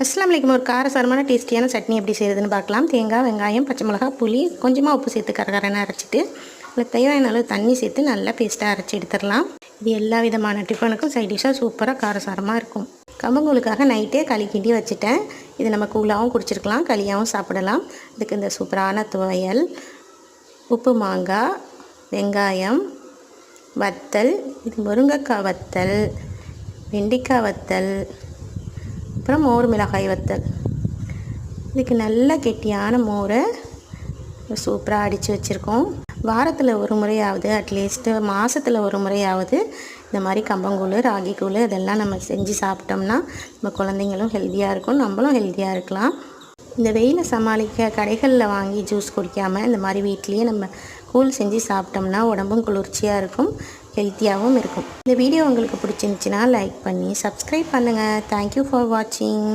அஸ்ஸலாமு அலைக்கும். ஒரு காரசாரமான டேஸ்டியான சட்னி எப்படி செய்கிறதுன்னு பார்க்கலாம். தேங்காய், வெங்காயம், பச்சை மிளகா, புளி, கொஞ்சமாக உப்பு சேர்த்து கரகரன்னு அரைச்சிட்டு அதில் தேவையான அளவு தண்ணி சேர்த்து நல்லா பேஸ்ட்டாக அரைச்சி எடுத்துடலாம். இது எல்லா விதமான டிஃபனுக்கும் சைட் டிஷ்ஷாக சூப்பராக காரசாரமாக இருக்கும். கம்பங்கூழுக்காக நைட்டே களி கிண்டி வச்சுட்டேன். இது நம்ம கூழாகவும் குடிச்சிருக்கலாம், களியாகவும் சாப்பிடலாம். இதுக்கு இந்த சூப்பரான துவையல், உப்பு மாங்காய், வெங்காயம், வத்தல், இது முருங்கைக்காய் வத்தல், வெண்டைக்காய் வத்தல், அப்புறம் மோர் மிளகாய் வத்தல். இதுக்கு நல்ல கெட்டியான மோரை சூப்பராக அடித்து வச்சுருக்கோம். வாரத்தில் ஒரு முறையாவது, அட்லீஸ்ட்டு மாதத்தில் ஒரு முறையாவது இந்த மாதிரி கம்பங்கூழ், ராகிக்கூழ் இதெல்லாம் நம்ம செஞ்சு சாப்பிட்டோம்னா நம்ம குழந்தைங்களும் ஹெல்த்தியாக இருக்கும், நம்மளும் ஹெல்த்தியாக இருக்கலாம். இந்த வெயிலை சமாளிக்க கடைகளில் வாங்கி ஜூஸ் குடிக்காமல் இந்த மாதிரி வீட்லேயே நம்ம கூழ் செஞ்சு சாப்பிட்டோம்னா உடம்பும் குளிர்ச்சியாக இருக்கும், ஹெல்த்தியாகவும் இருக்கும். இந்த வீடியோ உங்களுக்கு பிடிச்சிருந்துச்சின்னா லைக் பண்ணி சப்ஸ்கிரைப் பண்ணுங்கள். தேங்க்யூ ஃபார் வாட்சிங்.